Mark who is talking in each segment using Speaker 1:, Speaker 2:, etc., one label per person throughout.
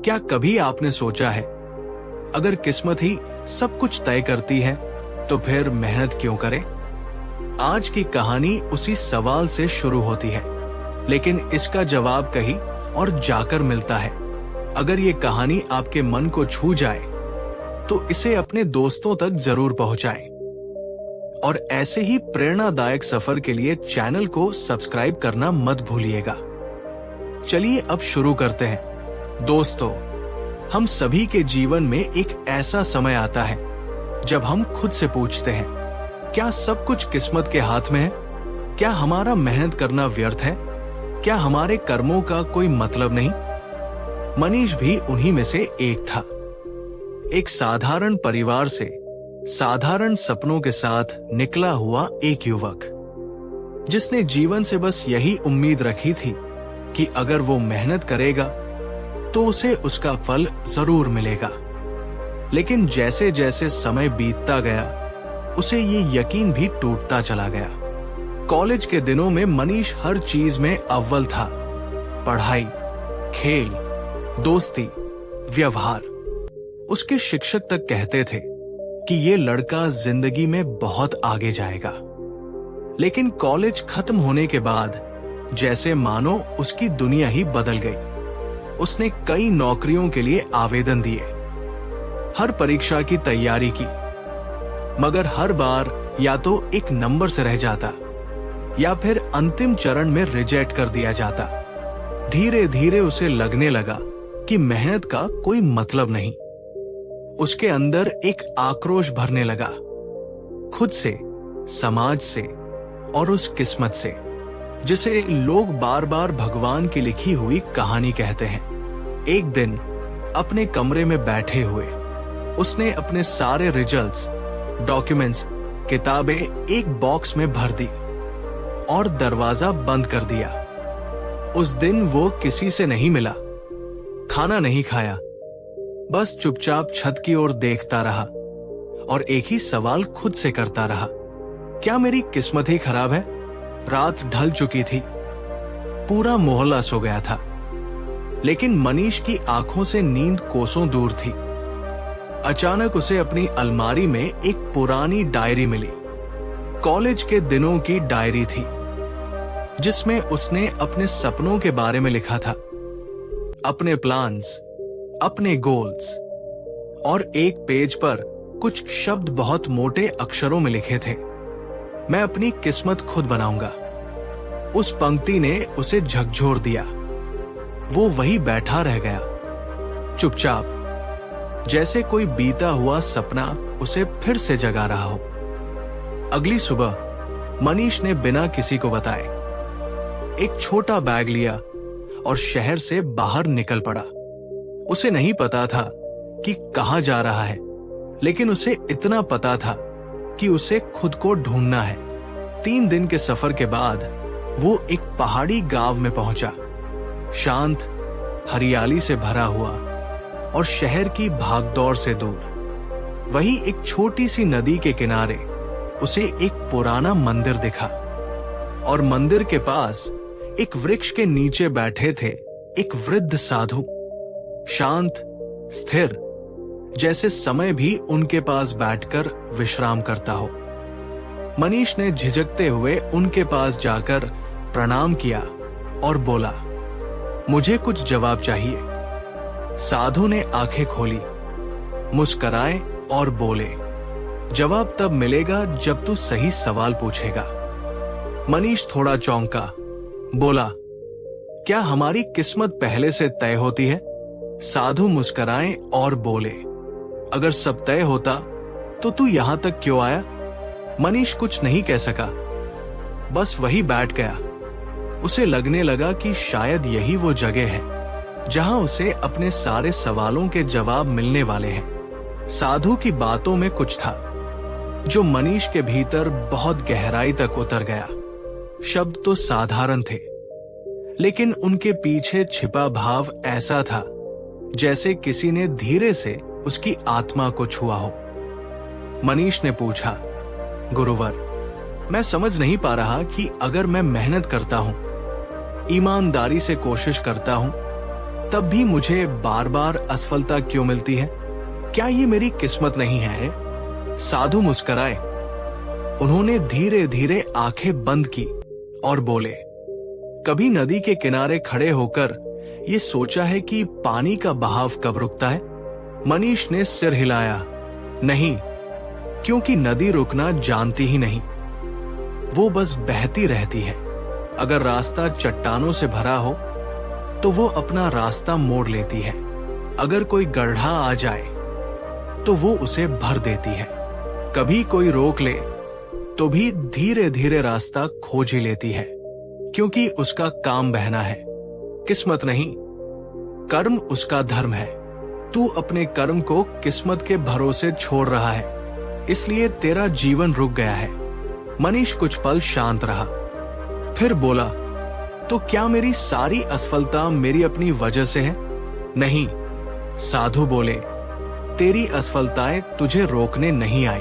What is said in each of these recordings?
Speaker 1: क्या कभी आपने सोचा है, अगर किस्मत ही सब कुछ तय करती है तो फिर मेहनत क्यों करें? आज की कहानी उसी सवाल से शुरू होती है, लेकिन इसका जवाब कहीं और जाकर मिलता है। अगर ये कहानी आपके मन को छू जाए तो इसे अपने दोस्तों तक जरूर पहुंचाएं। और ऐसे ही प्रेरणादायक सफर के लिए चैनल को सब्सक्राइब करना मत भूलिएगा। चलिए अब शुरू करते हैं। दोस्तों, हम सभी के जीवन में एक ऐसा समय आता है जब हम खुद से पूछते हैं, क्या सब कुछ किस्मत के हाथ में है? क्या हमारा मेहनत करना व्यर्थ है? क्या हमारे कर्मों का कोई मतलब नहीं? मनीष भी उन्हीं में से एक था। एक साधारण परिवार से साधारण सपनों के साथ निकला हुआ एक युवक, जिसने जीवन से बस यही उम्मीद रखी थी कि अगर वो मेहनत करेगा तो उसे उसका फल जरूर मिलेगा। लेकिन जैसे जैसे समय बीतता गया, उसे ये यकीन भी टूटता चला गया। कॉलेज के दिनों में मनीष हर चीज में अव्वल था। पढ़ाई, खेल, दोस्ती, व्यवहार। उसके शिक्षक तक कहते थे कि ये लड़का जिंदगी में बहुत आगे जाएगा। लेकिन कॉलेज खत्म होने के बाद जैसे मानो उसकी दुनिया ही बदल गई। उसने कई नौकरियों के लिए आवेदन दिए, हर परीक्षा की तैयारी की, मगर हर बार या तो एक नंबर से रह जाता या फिर अंतिम चरण में रिजेक्ट कर दिया जाता। धीरे धीरे उसे लगने लगा कि मेहनत का कोई मतलब नहीं। उसके अंदर एक आक्रोश भरने लगा, खुद से, समाज से और उस किस्मत से जिसे लोग बार बार भगवान की लिखी हुई कहानी कहते हैं। एक दिन अपने कमरे में बैठे हुए उसने अपने सारे रिजल्ट्स, डॉक्यूमेंट्स, किताबें एक बॉक्स में भर दी और दरवाजा बंद कर दिया। उस दिन वो किसी से नहीं मिला, खाना नहीं खाया, बस चुपचाप छत की ओर देखता रहा और एक ही सवाल खुद से करता रहा, क्या मेरी किस्मत ही खराब है? रात ढल चुकी थी, पूरा मोहल्ला सो गया था, लेकिन मनीष की आंखों से नींद कोसों दूर थी। अचानक उसे अपनी अलमारी में एक पुरानी डायरी मिली। कॉलेज के दिनों की डायरी थी, जिसमें उसने अपने सपनों के बारे में लिखा था, अपने प्लान्स, अपने गोल्स। और एक पेज पर कुछ शब्द बहुत मोटे अक्षरों में लिखे थे, मैं अपनी किस्मत खुद बनाऊंगा। उस पंक्ति ने उसे झकझोर दिया। वो वही बैठा रह गया, चुपचाप, जैसे कोई बीता हुआ सपना उसे फिर से जगा रहा हो। अगली सुबह मनीष ने बिना किसी को बताए एक छोटा बैग लिया और शहर से बाहर निकल पड़ा। उसे नहीं पता था कि कहां जा रहा है, लेकिन उसे इतना पता था कि उसे खुद को ढूंढना है। 3 दिन के सफर के बाद वो एक पहाड़ी गांव में पहुंचा, शांत, हरियाली से भरा हुआ और शहर की भागदौड़ से दूर। वहीं एक छोटी सी नदी के किनारे उसे एक पुराना मंदिर दिखा और मंदिर के पास एक वृक्ष के नीचे बैठे थे एक वृद्ध साधु, शांत, स्थिर, जैसे समय भी उनके पास बैठकर विश्राम करता हो। मनीष ने झिझकते हुए उनके पास जाकर प्रणाम किया और बोला, मुझे कुछ जवाब चाहिए। साधु ने आंखें खोली, मुस्कुराए और बोले, जवाब तब मिलेगा जब तू सही सवाल पूछेगा। मनीष थोड़ा चौंका, बोला, क्या हमारी किस्मत पहले से तय होती है? साधु मुस्कुराए और बोले, अगर सब तय होता तो तू यहां तक क्यों आया? मनीष कुछ नहीं कह सका, बस वही बैठ गया। उसे लगने लगा कि शायद यही वो जगह है जहां उसे अपने सारे सवालों के जवाब मिलने वाले हैं। साधु की बातों में कुछ था जो मनीष के भीतर बहुत गहराई तक उतर गया। शब्द तो साधारण थे, लेकिन उनके पीछे छिपा भाव ऐसा था जैसे किसी ने धीरे से उसकी आत्मा को छुआ हो। मनीष ने पूछा, गुरुवर, मैं समझ नहीं पा रहा कि अगर मैं मेहनत करता हूं, ईमानदारी से कोशिश करता हूं, तब भी मुझे बार बार असफलता क्यों मिलती है? क्या ये मेरी किस्मत नहीं है? साधु मुस्कुराए। उन्होंने धीरे धीरे आंखें बंद की और बोले, कभी नदी के किनारे खड़े होकर ये सोचा है कि पानी का बहाव कब रुकता है? मनीष ने सिर हिलाया। नहीं, क्योंकि नदी रुकना जानती ही नहीं, वो बस बहती रहती है। अगर रास्ता चट्टानों से भरा हो तो वो अपना रास्ता मोड़ लेती है। अगर कोई गड्ढा आ जाए तो वो उसे भर देती है। कभी कोई रोक ले तो भी धीरे धीरे रास्ता खोज ही लेती है, क्योंकि उसका काम बहना है, किस्मत नहीं। कर्म उसका धर्म है। तू अपने कर्म को किस्मत के भरोसे छोड़ रहा है, इसलिए तेरा जीवन रुक गया है। मनीष कुछ पल शांत रहा, फिर बोला, तो क्या मेरी सारी असफलता मेरी अपनी वजह से है? नहीं, साधु बोले, तेरी असफलताएं तुझे रोकने नहीं आई,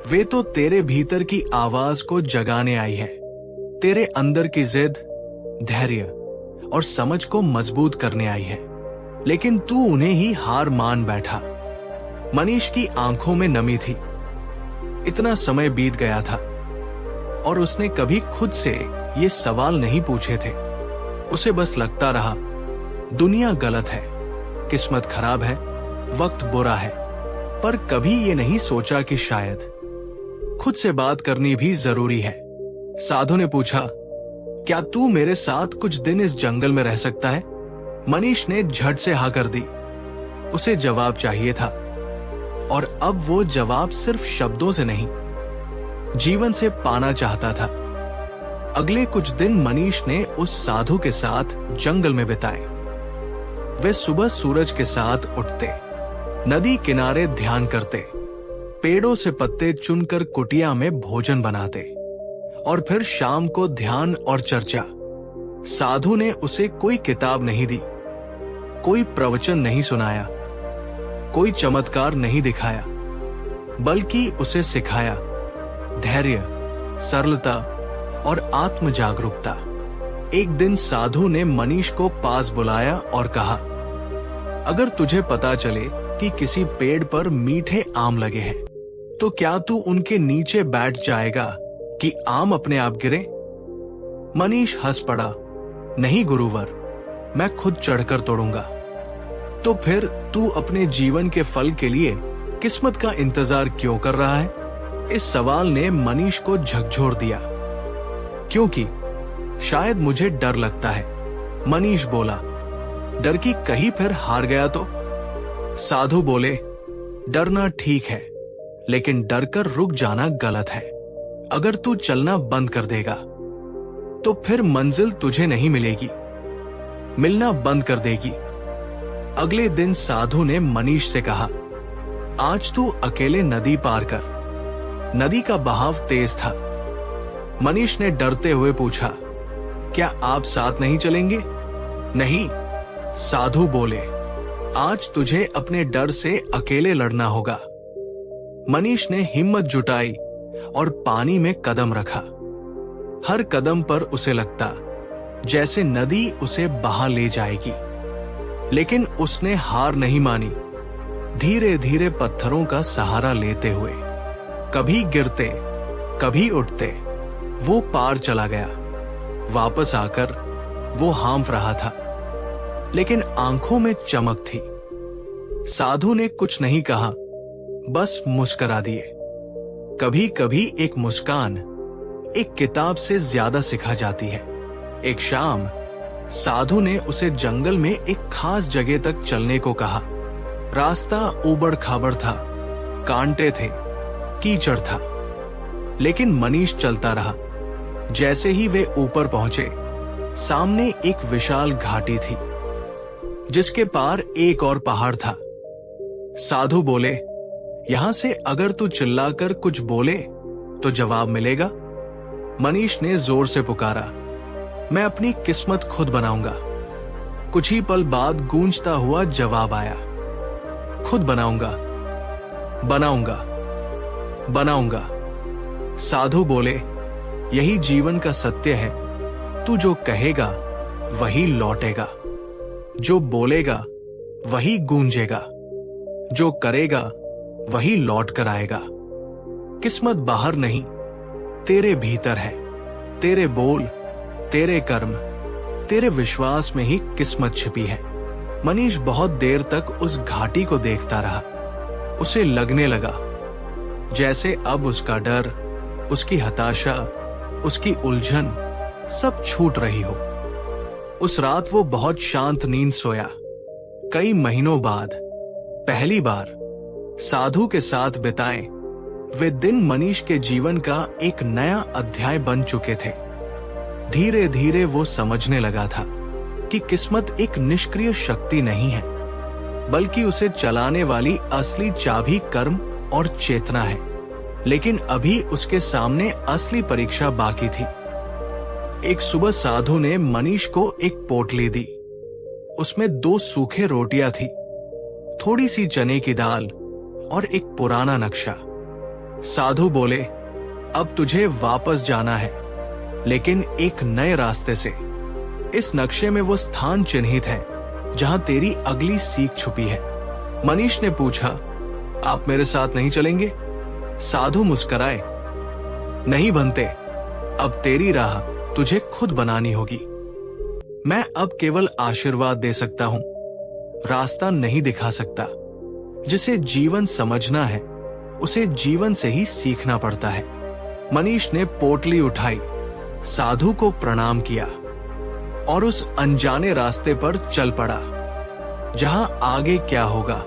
Speaker 1: वे तो तेरे भीतर की आवाज को जगाने आई है। तेरे अंदर की जिद, धैर्य और समझ को मजबूत करने आई है, लेकिन तू उन्हें ही हार मान बैठा। मनीष की आंखों में नमी थी। इतना समय बीत गया था और उसने कभी खुद से ये सवाल नहीं पूछे थे। उसे बस लगता रहा, दुनिया गलत है, किस्मत खराब है, वक्त बुरा है। पर कभी ये नहीं सोचा कि शायद खुद से बात करनी भी जरूरी है। साधु ने पूछा, क्या तू मेरे साथ कुछ दिन इस जंगल में रह सकता है? मनीष ने झट से हाँ कर दी। उसे जवाब चाहिए था, और अब वो जवाब सिर्फ शब्दों से नहीं, जीवन से पाना चाहता था। अगले कुछ दिन मनीष ने उस साधु के साथ जंगल में बिताए। वे सुबह सूरज के साथ उठते, नदी किनारे ध्यान करते, पेड़ों से पत्ते चुनकर कुटिया में भोजन बनाते, और फिर शाम को ध्यान और चर्चा। साधु ने उसे कोई किताब नहीं दी, कोई प्रवचन नहीं सुनाया, कोई चमत्कार नहीं दिखाया, बल्कि उसे सिखाया धैर्य, सरलता और आत्म जागरूकता। एक दिन साधु ने मनीष को पास बुलाया और कहा, अगर तुझे पता चले कि किसी पेड़ पर मीठे आम लगे हैं, तो क्या तू उनके नीचे बैठ जाएगा कि आम अपने आप गिरे? मनीष हंस पड़ा। नहीं गुरुवर, मैं खुद चढ़कर तोड़ूंगा। तो फिर तू अपने जीवन के फल के लिए किस्मत का इंतजार क्यों कर रहा है? इस सवाल ने मनीष को झकझोर दिया। क्योंकि शायद मुझे डर लगता है, मनीष बोला। डर की कहीं फिर हार गया तो? साधु बोले, डरना ठीक है, लेकिन डर कर रुक जाना गलत है। अगर तू चलना बंद कर देगा तो फिर मंजिल तुझे नहीं मिलेगी, मिलना बंद कर देगी। अगले दिन साधु ने मनीष से कहा, आज तू अकेले नदी पार कर। नदी का बहाव तेज था। मनीष ने डरते हुए पूछा, क्या आप साथ नहीं चलेंगे? नहीं, साधु बोले, आज तुझे अपने डर से अकेले लड़ना होगा। मनीष ने हिम्मत जुटाई और पानी में कदम रखा। हर कदम पर उसे लगता जैसे नदी उसे बहा ले जाएगी, लेकिन उसने हार नहीं मानी। धीरे धीरे पत्थरों का सहारा लेते हुए, कभी गिरते कभी उठते, वो पार चला गया। वापस आकर वो हाँफ रहा था, लेकिन आंखों में चमक थी। साधु ने कुछ नहीं कहा, बस मुस्कुरा दिए। कभी कभी एक मुस्कान एक किताब से ज्यादा सिखा जाती है। एक शाम साधु ने उसे जंगल में एक खास जगह तक चलने को कहा। रास्ता ऊबड़ खाबड़ था, कांटे थे, कीचड़ था, लेकिन मनीष चलता रहा। जैसे ही वे ऊपर पहुंचे, सामने एक विशाल घाटी थी, जिसके पार एक और पहाड़ था। साधु बोले, यहां से अगर तू चिल्लाकर कुछ बोले तो जवाब मिलेगा। मनीष ने जोर से पुकारा, मैं अपनी किस्मत खुद बनाऊंगा। कुछ ही पल बाद गूंजता हुआ जवाब आया, खुद बनाऊंगा, बनाऊंगा, बनाऊंगा। साधु बोले, यही जीवन का सत्य है, तू जो कहेगा वही लौटेगा। जो बोलेगा वही गूंजेगा, जो करेगा वही लौट कर आएगा। किस्मत बाहर नहीं, तेरे भीतर है। तेरे बोल, तेरे कर्म, तेरे विश्वास में ही किस्मत छिपी है। मनीष बहुत देर तक उस घाटी को देखता रहा। उसे लगने लगा जैसे अब उसका डर, उसकी हताशा, उसकी उलझन सब छूट रही हो। उस रात वो बहुत शांत नींद सोया। कई महीनों बाद पहली बार साधु के साथ बिताए वे दिन मनीष के जीवन का एक नया अध्याय बन चुके थे। धीरे धीरे वो समझने लगा था कि किस्मत एक निष्क्रिय शक्ति नहीं है, बल्कि उसे चलाने वाली असली चाबी कर्म और चेतना है। लेकिन अभी उसके सामने असली परीक्षा बाकी थी। एक सुबह साधु ने मनीष को एक पोटली दी। उसमें 2 सूखे रोटियां थी, थोड़ी सी चने की दाल और एक पुराना नक्शा। साधु बोले, अब तुझे वापस जाना है, लेकिन एक नए रास्ते से। इस नक्शे में वो स्थान चिन्हित है जहां तेरी अगली सीख छुपी है। मनीष ने पूछा, आप मेरे साथ नहीं चलेंगे? साधु मुस्कुराए, नहीं बनते, अब तेरी राह तुझे खुद बनानी होगी। मैं अब केवल आशीर्वाद दे सकता हूं, रास्ता नहीं दिखा सकता। जिसे जीवन समझना है उसे जीवन से ही सीखना पड़ता है। मनीष ने पोटली उठाई, साधु को प्रणाम किया और उस अनजाने रास्ते पर चल पड़ा जहां आगे क्या होगा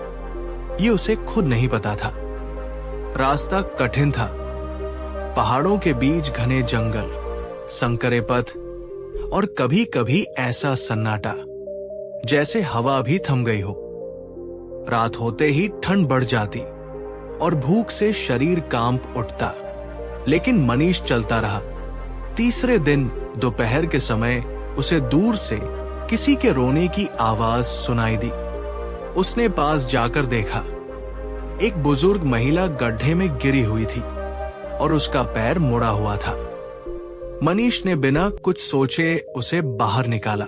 Speaker 1: ये उसे खुद नहीं पता था। रास्ता कठिन था, पहाड़ों के बीच घने जंगल, संकरे पथ और कभी कभी ऐसा सन्नाटा जैसे हवा भी थम गई हो। रात होते ही ठंड बढ़ जाती और भूख से शरीर कांप उठता, लेकिन मनीष चलता रहा। तीसरे दिन दोपहर के समय उसे दूर से किसी के रोने की आवाज सुनाई दी। उसने पास जाकर देखा, एक बुजुर्ग महिला गड्ढे में गिरी हुई थी और उसका पैर मुड़ा हुआ था। मनीष ने बिना कुछ सोचे उसे बाहर निकाला,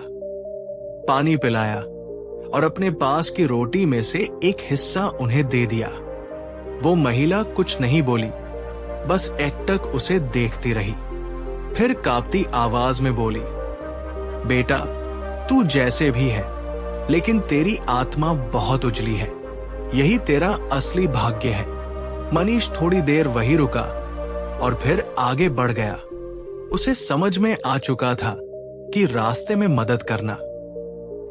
Speaker 1: पानी पिलाया और अपने पास की रोटी में से एक हिस्सा उन्हें दे दिया। वो महिला कुछ नहीं बोली, बस एकटक उसे देखती रही। फिर कांपती आवाज में बोली, बेटा, तू जैसे भी है, लेकिन तेरी आत्मा बहुत उजली है, यही तेरा असली भाग्य है। मनीष थोड़ी देर वहीं रुका और फिर आगे बढ़ गया। उसे समझ में आ चुका था कि रास्ते में मदद करना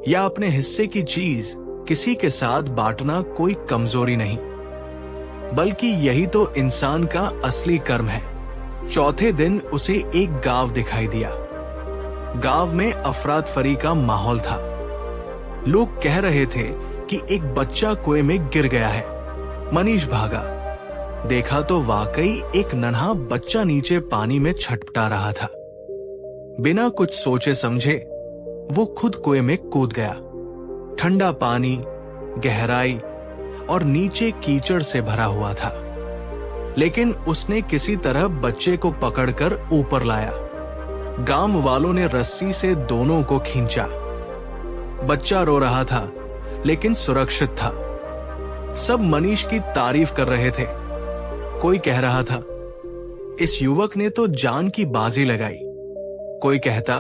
Speaker 1: या अपने हिस्से की चीज किसी के साथ बांटना कोई कमजोरी नहीं, बल्कि यही तो इंसान का असली कर्म है। चौथे दिन उसे एक गांव दिखाई दिया। गांव में अफरातफरी का माहौल था। लोग कह रहे थे कि एक बच्चा कुएं में गिर गया है। मनीष भागा, देखा तो वाकई एक नन्हा बच्चा नीचे पानी में छटपटा रहा था। बिना कुछ सोचे समझे वो खुद कुएं में कूद गया। ठंडा पानी, गहराई और नीचे कीचड़ से भरा हुआ था, लेकिन उसने किसी तरह बच्चे को पकड़कर ऊपर लाया। गांव वालों ने रस्सी से दोनों को खींचा। बच्चा रो रहा था, लेकिन सुरक्षित था। सब मनीष की तारीफ कर रहे थे। कोई कह रहा था, इस युवक ने तो जान की बाजी लगाई। कोई कहता,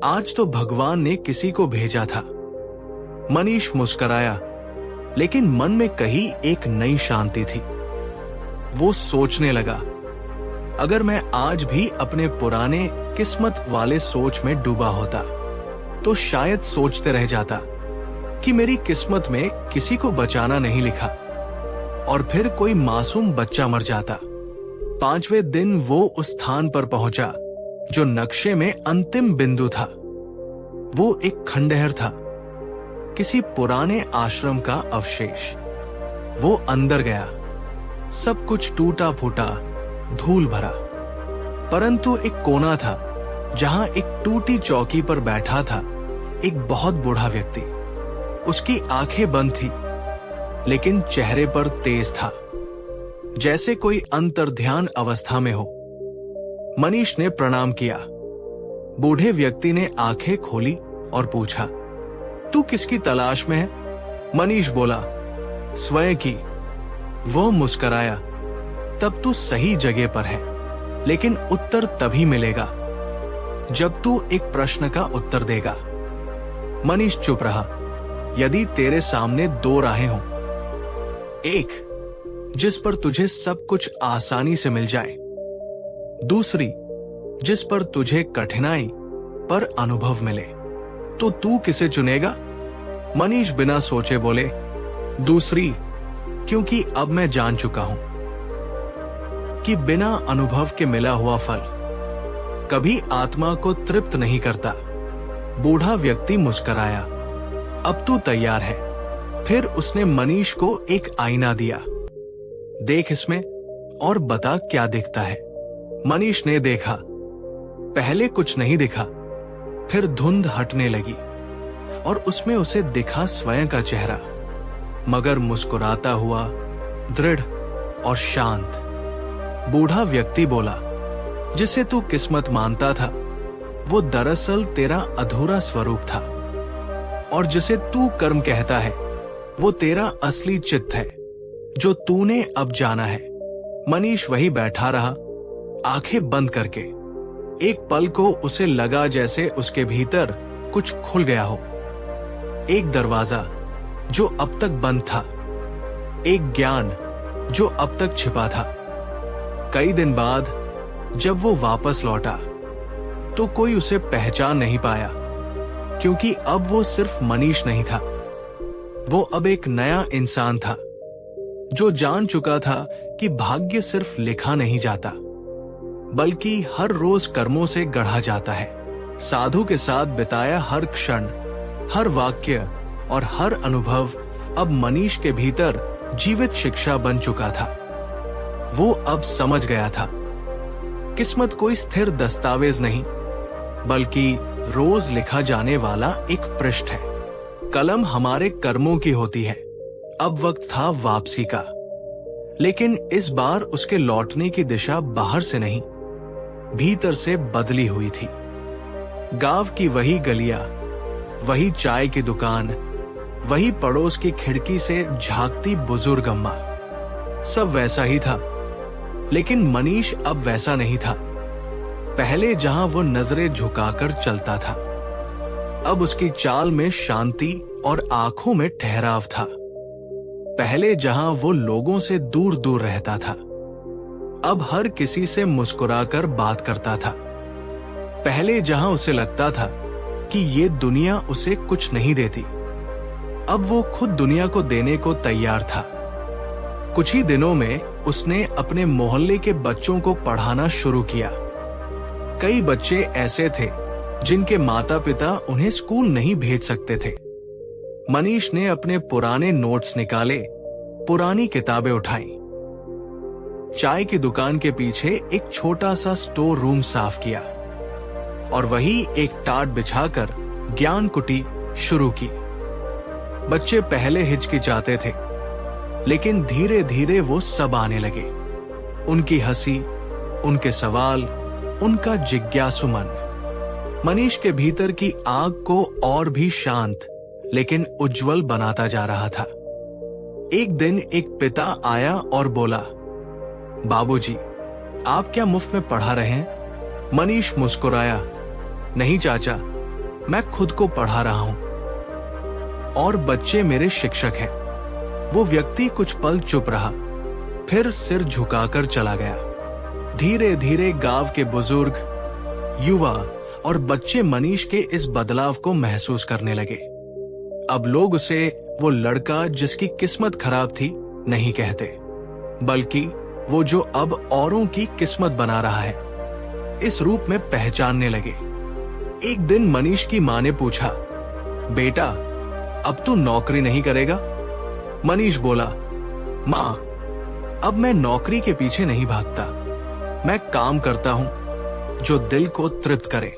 Speaker 1: आज तो भगवान ने किसी को भेजा था। मनीष मुस्कुराया, लेकिन मन में कहीं एक नई शांति थी। वो सोचने लगा, अगर मैं आज भी अपने पुराने किस्मत वाले सोच में डूबा होता तो शायद सोचते रह जाता कि मेरी किस्मत में किसी को बचाना नहीं लिखा, और फिर कोई मासूम बच्चा मर जाता। 5वें दिन वो उस स्थान पर पहुंचा जो नक्शे में अंतिम बिंदु था। वो एक खंडहर था, किसी पुराने आश्रम का अवशेष। वो अंदर गया, सब कुछ टूटा फूटा, धूल भरा, परंतु एक कोना था जहां एक टूटी चौकी पर बैठा था एक बहुत बूढ़ा व्यक्ति। उसकी आंखें बंद थी, लेकिन चेहरे पर तेज था, जैसे कोई अंतर्ध्यान अवस्था में हो। मनीष ने प्रणाम किया। बूढ़े व्यक्ति ने आंखें खोली और पूछा, तू किसकी तलाश में है? मनीष बोला, स्वयं की। वो मुस्कराया, तब तू सही जगह पर है, लेकिन उत्तर तभी मिलेगा जब तू एक प्रश्न का उत्तर देगा। मनीष चुप रहा। यदि तेरे सामने दो राहें हों, एक जिस पर तुझे सब कुछ आसानी से मिल जाए, दूसरी जिस पर तुझे कठिनाई पर अनुभव मिले, तो तू किसे चुनेगा? मनीष बिना सोचे बोले, दूसरी, क्योंकि अब मैं जान चुका हूं कि बिना अनुभव के मिला हुआ फल कभी आत्मा को तृप्त नहीं करता। बूढ़ा व्यक्ति मुस्कराया, अब तू तैयार है। फिर उसने मनीष को एक आईना दिया। देख इसमें और बता क्या दिखता है। मनीष ने देखा। पहले कुछ नहीं दिखा, फिर धुंध हटने लगी और उसमें उसे दिखा स्वयं का चेहरा, मगर मुस्कुराता हुआ, दृढ़ और शांत। बूढ़ा व्यक्ति बोला, जिसे तू किस्मत मानता था वो दरअसल तेरा अधूरा स्वरूप था, और जिसे तू कर्म कहता है वो तेरा असली चित्त है जो तूने अब जाना है। मनीष वही बैठा रहा, आंखें बंद करके। एक पल को उसे लगा जैसे उसके भीतर कुछ खुल गया हो। एक दरवाजा जो अब तक बंद था, एक ज्ञान जो अब तक छिपा था। कई दिन बाद जब वो वापस लौटा तो कोई उसे पहचान नहीं पाया, क्योंकि अब वो सिर्फ मनीष नहीं था, वो अब एक नया इंसान था जो जान चुका था कि भाग्य सिर्फ लिखा नहीं जाता, बल्कि हर रोज कर्मों से गढ़ा जाता है। साधु के साथ बिताया हर क्षण, हर वाक्य और हर अनुभव अब मनीष के भीतर जीवित शिक्षा बन चुका था। वो अब समझ गया था, किस्मत कोई स्थिर दस्तावेज नहीं, बल्कि रोज लिखा जाने वाला एक पृष्ठ है। कलम हमारे कर्मों की होती है। अब वक्त था वापसी का, लेकिन इस बार उसके लौटने की दिशा बाहर से नहीं, भीतर से बदली हुई थी। गांव की वही गलियां, वही चाय की दुकान, वही पड़ोस की खिड़की से झांकती बुजुर्ग अम्मा, सब वैसा ही था। लेकिन मनीष अब वैसा नहीं था। पहले जहां वो नजरें झुकाकर चलता था, अब उसकी चाल में शांति और आंखों में ठहराव था। पहले जहां वो लोगों से दूर दूर रहता था, अब हर किसी से मुस्कुराकर बात करता था। पहले जहां उसे लगता था कि ये दुनिया उसे कुछ नहीं देती, अब वो खुद दुनिया को देने को तैयार था। कुछ ही दिनों में उसने अपने मोहल्ले के बच्चों को पढ़ाना शुरू किया। कई बच्चे ऐसे थे जिनके माता पिता उन्हें स्कूल नहीं भेज सकते थे। मनीष ने अपने पुराने नोट्स निकाले, पुरानी किताबें उठाई, चाय की दुकान के पीछे एक छोटा सा स्टोर रूम साफ किया और वही एक टाट बिछाकर ज्ञान कुटी शुरू की। बच्चे पहले हिचकिचाते थे, लेकिन धीरे धीरे वो सब आने लगे। उनकी हंसी, उनके सवाल, उनका जिज्ञासु मन मनीष के भीतर की आग को और भी शांत लेकिन उज्जवल बनाता जा रहा था। एक दिन एक पिता आया और बोला, बाबूजी, आप क्या मुफ्त में पढ़ा रहे हैं? मनीष मुस्कुराया, नहीं चाचा, मैं खुद को पढ़ा रहा हूं और बच्चे मेरे शिक्षक हैं। वो व्यक्ति कुछ पल चुप रहा, फिर सिर झुकाकर चला गया। धीरे धीरे गांव के बुजुर्ग, युवा और बच्चे मनीष के इस बदलाव को महसूस करने लगे। अब लोग उसे वो लड़का जिसकी किस्मत खराब थी नहीं कहते, बल्कि वो जो अब औरों की किस्मत बना रहा है, इस रूप में पहचानने लगे। एक दिन मनीष की मां ने पूछा, बेटा, अब तू नौकरी नहीं करेगा? मनीष बोला, मां, अब मैं नौकरी के पीछे नहीं भागता। मैं काम करता हूं जो दिल को तृप्त करे।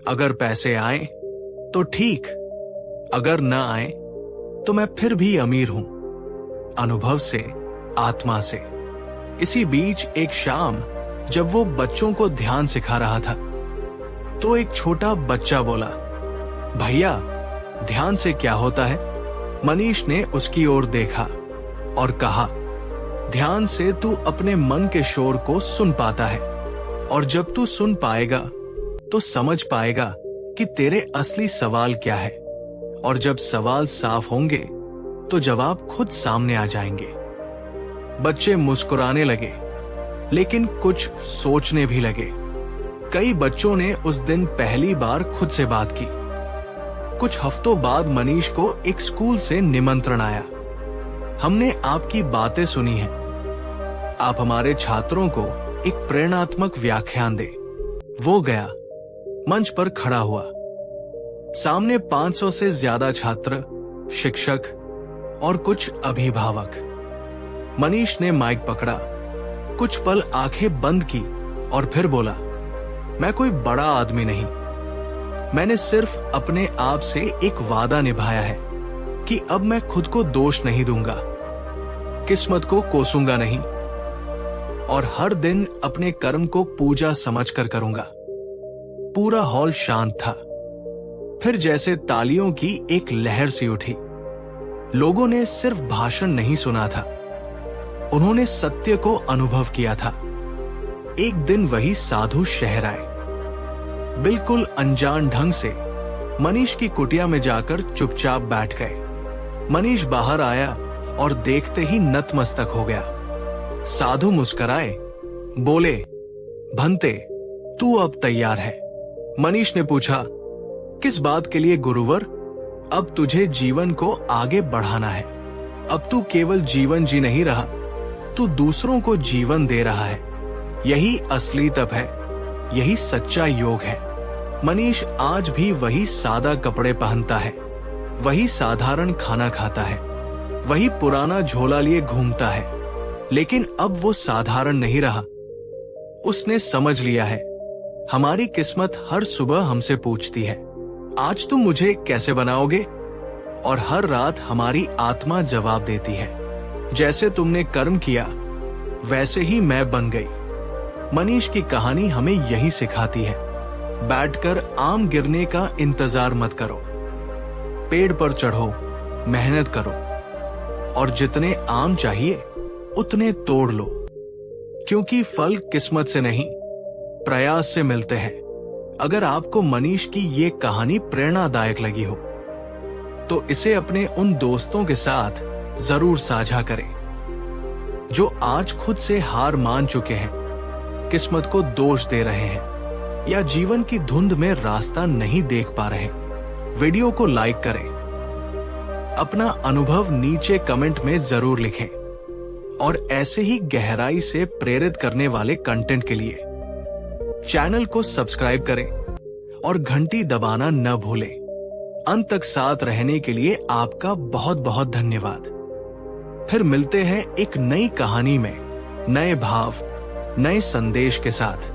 Speaker 1: अगर पैसे आए तो ठीक, अगर न आए तो मैं फिर भी अमीर हूं, अनुभव से, आत्मा से। इसी बीच एक शाम जब वो बच्चों को ध्यान सिखा रहा था, तो एक छोटा बच्चा बोला, भैया, ध्यान से क्या होता है? मनीष ने उसकी ओर देखा और कहा, ध्यान से तू अपने मन के शोर को सुन पाता है, और जब तू सुन पाएगा तो समझ पाएगा कि तेरे असली सवाल क्या है, और जब सवाल साफ होंगे तो जवाब खुद सामने आ जाएंगे। बच्चे मुस्कुराने लगे, लेकिन कुछ सोचने भी लगे। कई बच्चों ने उस दिन पहली बार खुद से बात की। कुछ हफ्तों बाद मनीष को एक स्कूल से निमंत्रण आया। हमने आपकी बातें सुनी हैं। आप हमारे छात्रों को एक प्रेरणात्मक व्याख्यान दे। वो गया, मंच पर खड़ा हुआ। सामने 500 से ज्यादा छात्र, शिक्षक और कुछ अभिभावक। मनीष ने माइक पकड़ा, कुछ पल आंखें बंद की और फिर बोला, मैं कोई बड़ा आदमी नहीं। मैंने सिर्फ अपने आप से एक वादा निभाया है कि अब मैं खुद को दोष नहीं दूंगा, किस्मत को कोसूंगा नहीं, और हर दिन अपने कर्म को पूजा समझकर करूंगा। पूरा हॉल शांत था। फिर जैसे तालियों की एक लहर सी उठी। लोगों ने सिर्फ भाषण नहीं सुना था, उन्होंने सत्य को अनुभव किया था। एक दिन वही साधु शहर आए। बिल्कुल अनजान ढंग से मनीष की कुटिया में जाकर चुपचाप बैठ गए। मनीष बाहर आया और देखते ही नतमस्तक हो गया। साधु मुस्कुराए, बोले, भंते, तू अब तैयार है? मनीष ने पूछा, किस बात के लिए गुरुवर? अब तुझे जीवन को आगे बढ़ाना है। अब तू केवल जीवन जी नहीं रहा, तू दूसरों को जीवन दे रहा है। यही असली तप है, यही सच्चा योग है। मनीष आज भी वही सादा कपड़े पहनता है, वही साधारण खाना खाता है, वही पुराना झोला लिए घूमता है, लेकिन अब वो साधारण नहीं रहा। उसने समझ लिया है, हमारी किस्मत हर सुबह हमसे पूछती है, आज तुम मुझे कैसे बनाओगे? और हर रात हमारी आत्मा जवाब देती है, जैसे तुमने कर्म किया वैसे ही मैं बन गई। मनीष की कहानी हमें यही सिखाती है, बैठकर आम गिरने का इंतजार मत करो। पेड़ पर चढ़ो, मेहनत करो, और जितने आम चाहिए उतने तोड़ लो, क्योंकि फल किस्मत से नहीं, प्रयास से मिलते हैं। अगर आपको मनीष की ये कहानी प्रेरणादायक लगी हो तो इसे अपने उन दोस्तों के साथ जरूर साझा करें जो आज खुद से हार मान चुके हैं, किस्मत को दोष दे रहे हैं या जीवन की धुंध में रास्ता नहीं देख पा रहे। वीडियो को लाइक करें, अपना अनुभव नीचे कमेंट में जरूर लिखें, और ऐसे ही गहराई से प्रेरित करने वाले कंटेंट के लिए चैनल को सब्सक्राइब करें और घंटी दबाना न भूलें। अंत तक साथ रहने के लिए आपका बहुत बहुत धन्यवाद। फिर मिलते हैं एक नई कहानी में, नए भाव, नए संदेश के साथ।